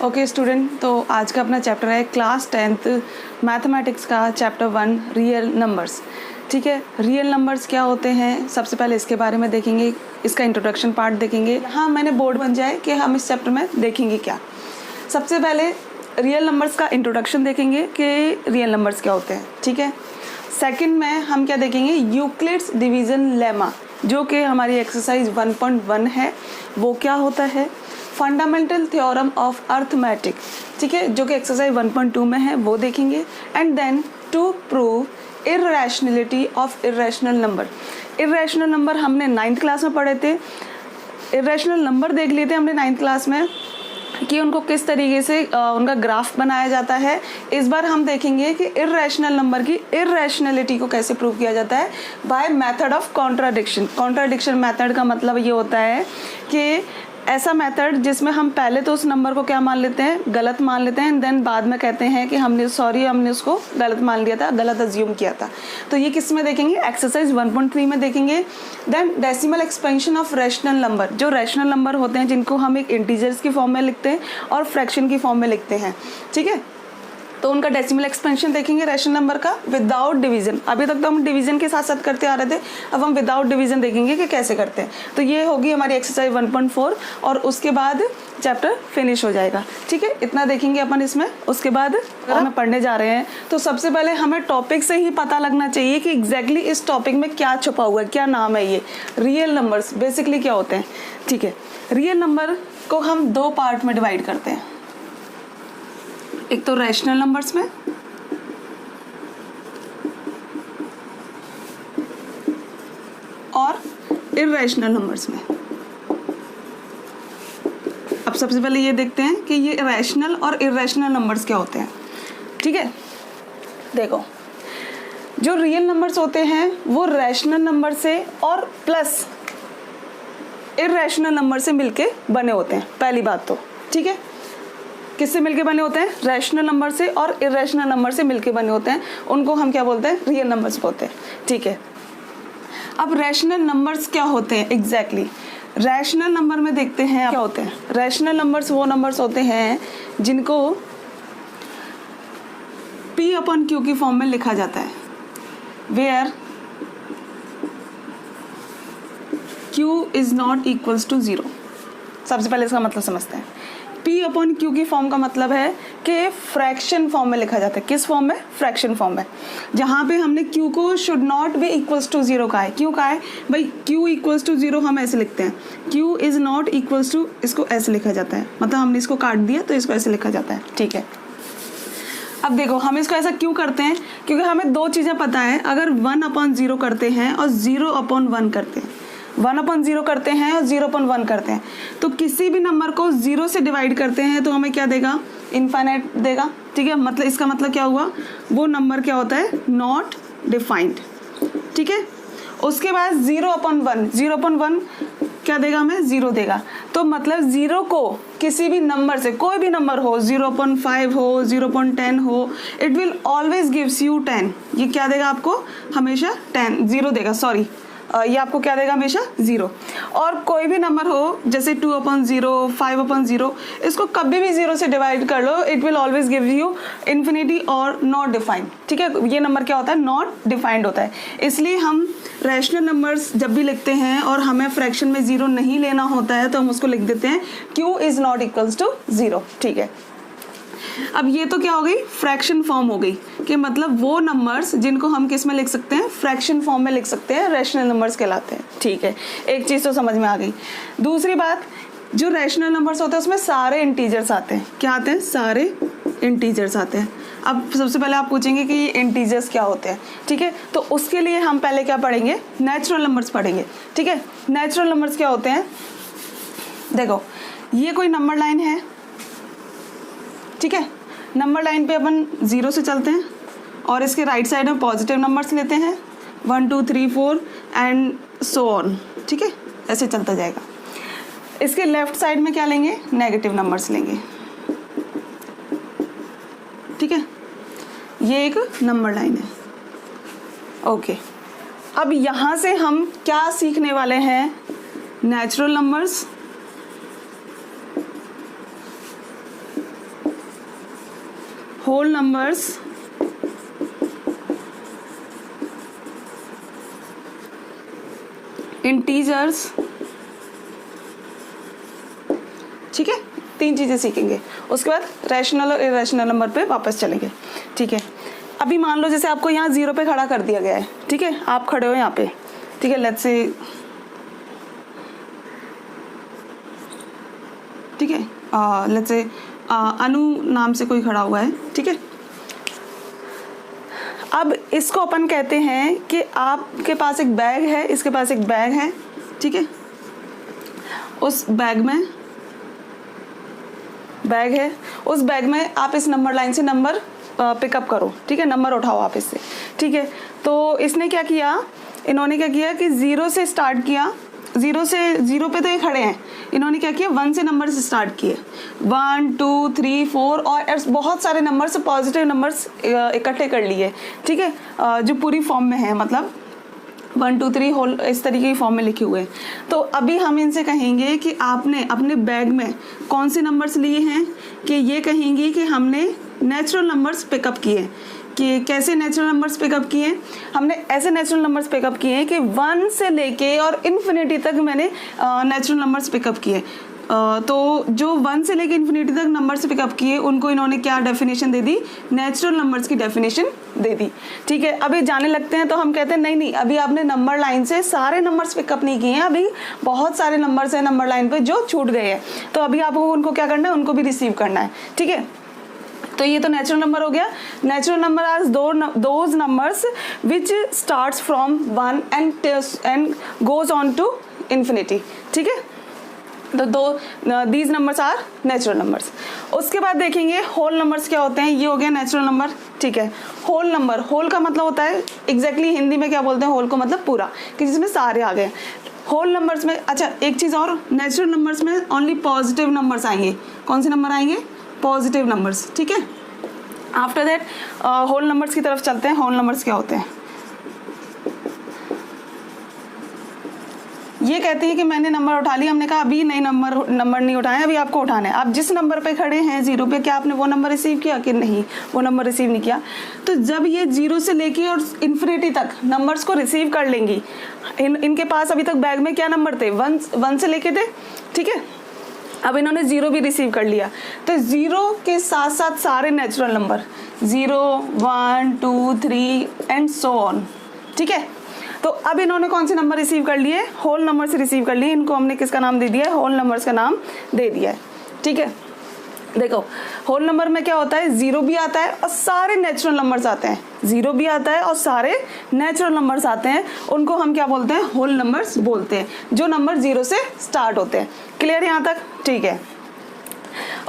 Okay student, तो आज का अपना चैप्टर है क्लास 10th मैथमेटिक्स का चैप्टर 1 रियल नंबर्स। ठीक है, रियल नंबर्स क्या होते हैं सबसे पहले इसके बारे में देखेंगे, इसका इंट्रोडक्शन पार्ट देखेंगे। हाँ, मैंने बोर्ड बन जाए कि हम इस चैप्टर में देखेंगे क्या। सबसे पहले रियल नंबर्स का इंट्रोडक्शन देखेंगे कि रियल नंबर्स क्या होते हैं। ठीक है, सेकंड में हम क्या देखेंगे, यूक्लिड्स डिवीज़न लेमा, जो कि हमारी एक्सरसाइज 1.1 है, वो क्या होता है। फंडामेंटल थ्योरम ऑफ अर्थमेटिक, ठीक है, जो कि एक्सरसाइज 1.2 में है, वो देखेंगे। And then to prove irrationality of irrational number. Irrational number हमने 9th क्लास में पढ़े थे। इर्रेशनल नंबर देख लिए थे हमने 9th क्लास में कि उनको किस तरीके से उनका ग्राफ बनाया जाता है। इस बार हम देखेंगे कि इर्रेशनल नंबर की इर्रेशनलिटी को कैसे प्रूव किया जाता है by method of contradiction. Contradiction method का मतलब ये होता है कि ऐसा मेथड जिसमें हम पहले तो उस नंबर को क्या मान लेते हैं, गलत मान लेते हैं, देन बाद में कहते हैं कि हमने उसको गलत मान लिया था, गलत अज्यूम किया था। तो ये किस में देखेंगे, एक्सरसाइज 1.3 में देखेंगे। Then decimal expansion of rational number, जो रैशनल नंबर होते हैं जिनको हम एक इंटीजर्स की फॉर्म में लिखते हैं और फ्रैक्शन की फॉर्म में लिखते हैं। ठीक है, तो उनका डेसिमल एक्सपेंशन देखेंगे रैशनल नंबर का विदाउट डिवीजन। अभी तक तो हम डिवीजन के साथ साथ करते आ रहे थे, अब हम विदाउट डिवीजन देखेंगे कि कैसे करते हैं। तो ये होगी हमारी एक्सरसाइज 1.4 और उसके बाद चैप्टर फिनिश हो जाएगा। ठीक है, इतना देखेंगे अपन इसमें। उसके बाद अगर हम पढ़ने जा रहे हैं तो सबसे पहले हमें टॉपिक से ही पता लगना चाहिए कि एग्जैक्टली इस टॉपिक में क्या छुपा हुआ है, क्या नाम है। ये रियल नंबर्स बेसिकली क्या होते हैं। ठीक है, रियल नंबर को हम 2 पार्ट में डिवाइड करते हैं, एक तो रैशनल नंबर्स में और इर्रेशनल नंबर्स में। अब सबसे पहले ये देखते हैं कि ये रैशनल और इर्रेशनल नंबर्स क्या होते हैं। ठीक है, देखो, जो रियल नंबर्स होते हैं वो रैशनल नंबर से और प्लस इर्रेशनल नंबर से मिलके बने होते हैं। पहली बात तो ठीक है, किससे मिलके बने होते हैं, रैशनल नंबर से और इर्रेशनल नंबर से मिलके बने होते हैं। उनको हम क्या बोलते हैं, रियल नंबर्स बोलते हैं। ठीक है, अब रैशनल नंबर्स क्या होते हैं एग्जैक्टली। रैशनल नंबर में देखते हैं क्या होते हैं। रैशनल नंबर्स वो नंबर्स होते हैं जिनको P/Q की फॉर्म में लिखा जाता है, where Q is not equals to 0। सबसे पहले इसका मतलब समझते हैं। P/Q की फॉर्म का मतलब है कि फ्रैक्शन फॉर्म में लिखा जाता है। किस फॉर्म में, फ्रैक्शन फॉर्म में। जहाँ पे हमने Q को should not be equals to 0 कहा है। क्यों कहा है भाई, Q इक्वल्स टू 0 हम ऐसे लिखते हैं, Q is not equals to, इसको ऐसे लिखा जाता है, मतलब हमने इसको काट दिया तो इसको ऐसे लिखा जाता है। ठीक है, अब देखो हम इसको ऐसा क्यों करते हैं, क्योंकि हमें 2 चीज़ें पता है। अगर 1/0 करते हैं और 0/1 करते हैं, 1/0 करते हैं और 0/1 करते हैं, तो किसी भी नंबर को 0 से डिवाइड करते हैं तो हमें क्या देगा, इनफाइनाइट देगा। ठीक है, मतलब इसका मतलब क्या हुआ, वो नंबर क्या होता है, नॉट डिफाइंड। ठीक है, उसके बाद 0/1 क्या देगा, हमें 0 देगा। तो मतलब 0 को किसी भी नंबर से, कोई भी नंबर हो, 0.5 हो, 0.10 हो, it will always gives you 10। ये क्या देगा आपको, हमेशा 0 देगा, सॉरी, ये आपको क्या देगा, हमेशा 0। और कोई भी नंबर हो जैसे 2/0, 5/0, इसको कभी भी 0 से डिवाइड कर लो, it will always give you infinity और नॉट डिफाइंड। ठीक है, ये नंबर क्या होता है, नॉट डिफाइंड होता है। इसलिए हम रैशनल नंबर्स जब भी लिखते हैं और हमें फ्रैक्शन में 0 नहीं लेना होता है तो हम उसको लिख देते हैं Q is not equals to 0। ठीक है, अब ये तो क्या हो गई, फ्रैक्शन फॉर्म हो गई, कि मतलब वो नंबर्स जिनको हम किस में लिख सकते हैं, फ्रैक्शन फॉर्म में लिख सकते हैं, रैशनल नंबर्स कहलाते हैं। ठीक है, एक चीज़ तो समझ में आ गई। दूसरी बात, जो रैशनल नंबर्स होते हैं उसमें सारे इंटीजर्स आते हैं। क्या आते हैं, सारे इंटीजर्स आते हैं। अब सबसे पहले आप पूछेंगे कि ये इंटीजर्स क्या होते हैं। ठीक है, तो उसके लिए हम पहले क्या पढ़ेंगे, नेचुरल नंबर्स पढ़ेंगे। ठीक है, नेचुरल नंबर्स क्या होते हैं, देखो ये कोई नंबर लाइन है। ठीक है, नंबर लाइन पे अपन 0 से चलते हैं और इसके राइट साइड में पॉजिटिव नंबर्स लेते हैं, 1 2 3 4 एंड सो ऑन। ठीक है, ऐसे चलता जाएगा। इसके लेफ्ट साइड में क्या लेंगे, नेगेटिव नंबर्स लेंगे। ठीक है, ये एक नंबर लाइन है। ओके, अब यहाँ से हम क्या सीखने वाले हैं, natural numbers whole numbers integers, ठीक है, 3 चीज़ें सीखेंगे। उसके बाद रैशनल और इरेशनल नंबर पे वापस चलेंगे, ठीक है। अभी मान लो जैसे आपको यहाँ 0 पे खड़ा कर दिया गया है, ठीक है, आप खड़े हो यहाँ पे, ठीक है, लेट्स से, ठीक है, लेट्स से अनु नाम से कोई खड़ा हुआ है, ठीक है। अब इसको अपन कहते हैं कि आपके पास एक बैग है, इसके पास एक बैग है, ठीक है, उस बैग में बैग है, उस बैग में आप इस नंबर लाइन से नंबर पिकअप करो, ठीक है, नंबर उठाओ आप इससे, ठीक है। तो इसने क्या किया, इन्होंने क्या किया कि 0 से स्टार्ट किया, 0 पे तो ये खड़े हैं, इन्होंने क्या किया 1 से नंबर से स्टार्ट किए, 1 2 3 4 और बहुत सारे नंबर्स, पॉजिटिव नंबर्स इकट्ठे कर लिए, ठीक है, जो पूरी फॉर्म में है, मतलब 1 2 3 होल इस तरीके की फॉर्म में लिखे हुए हैं। तो अभी हम इनसे कहेंगे कि आपने अपने बैग में कौन से नंबर्स लिए हैं, कि ये कहेंगे कि हमने नेचुरल नंबर्स पिकअप किए। कि कैसे नेचुरल नंबर्स पिकअप किए, हमने ऐसे नेचुरल नंबर्स पिकअप किए हैं कि 1 से लेके और इन्फिनिटी तक मैंने नेचुरल नंबर्स पिकअप किए। तो जो 1 से लेके इन्फिनिटी तक नंबर्स पिकअप किए उनको इन्होंने क्या डेफिनेशन दे दी, नेचुरल नंबर्स की डेफिनेशन दे दी, ठीक है। अभी जाने लगते हैं तो हम कहते हैं नहीं, अभी आपने नंबर लाइन से सारे नंबर्स पिकअप नहीं किए हैं, अभी बहुत सारे नंबर्स हैं नंबर लाइन पे जो छूट गए हैं, तो अभी आपको उनको क्या करना है, उनको भी रिसीव करना है, ठीक है। तो ये तो नेचुरल नंबर हो गया। Natural number are those numbers which starts from 1 and goes on to infinity, ठीक है। तो these numbers are natural numbers. उसके बाद देखेंगे होल नंबर्स क्या होते हैं, ये हो गया नेचुरल नंबर, ठीक है। होल नंबर, होल का मतलब होता है एग्जैक्टली हिंदी में क्या बोलते हैं, होल को मतलब पूरा, कि जिसमें सारे आ गए। होल नंबर्स में, अच्छा एक चीज़ और, नेचुरल नंबर्स में ओनली पॉजिटिव नंबर्स आएंगे। कौन से नंबर आएंगे, पॉजिटिव नंबर्स, ठीक है। आफ्टर दैट होल नंबर्स की तरफ चलते हैं। होल नंबर्स क्या होते हैं, ये कहती है कि मैंने नंबर उठा लिया, हमने कहा अभी नहीं नंबर नहीं उठाए, अभी आपको उठाना है। आप जिस नंबर पे खड़े हैं 0 पे, क्या आपने वो नंबर रिसीव किया कि नहीं, वो नंबर रिसीव नहीं किया। तो जब ये 0 से लेके और इन्फिनिटी तक नंबर्स को रिसीव कर लेंगी, इनके पास अभी तक बैग में क्या नंबर थे, 1 से लेके थे, ठीक है। अब इन्होंने 0 भी रिसीव कर लिया, तो 0 के साथ साथ सारे natural number 0 1 2 3 and so on, ठीक है। तो अब इन्होंने कौन से नंबर रिसीव कर लिए, होल नंबर से रिसीव कर लिए। इनको हमने किसका नाम दे दिया है, होल नंबर्स का नाम दे दिया है, ठीक है। देखो होल नंबर में क्या होता है, 0 भी आता है और सारे नेचुरल नंबर्स आते हैं, 0 भी आता है और सारे नेचुरल नंबर्स आते हैं, उनको हम क्या बोलते हैं, होल नंबर्स बोलते हैं, जो नंबर 0 से स्टार्ट होते हैं। क्लियर यहाँ तक, ठीक है।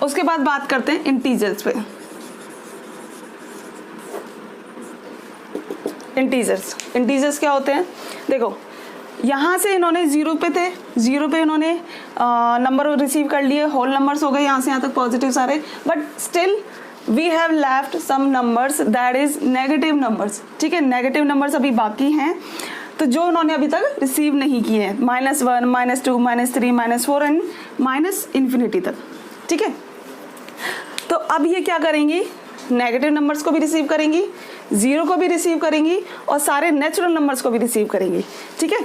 उसके बाद बात करते हैं इंटीजर्स पे। इंटीजर्स क्या होते हैं, देखो यहाँ से इन्होंने 0 पे थे, 0 पे इन्होंने नंबर रिसीव कर लिए, होल नंबर्स हो गए यहाँ से यहाँ तक पॉजिटिव सारे, but still we have left some numbers that is negative numbers, ठीक है। नेगेटिव नंबर्स अभी बाकी हैं, तो जो उन्होंने अभी तक रिसीव नहीं किए हैं, -1 -2 -3 -4 एंड माइनस इन्फिनिटी तक, ठीक है। तो अब ये क्या करेंगी, नेगेटिव नंबर्स को भी रिसीव करेंगी, 0 को भी रिसीव करेंगी और सारे नेचुरल नंबर्स को भी रिसीव करेंगी, ठीक है।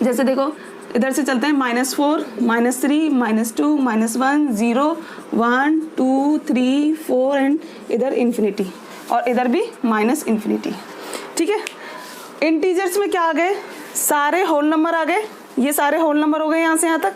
जैसे देखो इधर से चलते हैं, -4 -3 -2 -1 0 1 2 3 4 एंड इधर इन्फिनिटी, और इधर भी माइनस इन्फिनिटी, ठीक है। इंटीजर्स में क्या आ गए, सारे होल नंबर आ गए, ये सारे होल नंबर हो गए यहाँ से यहाँ तक।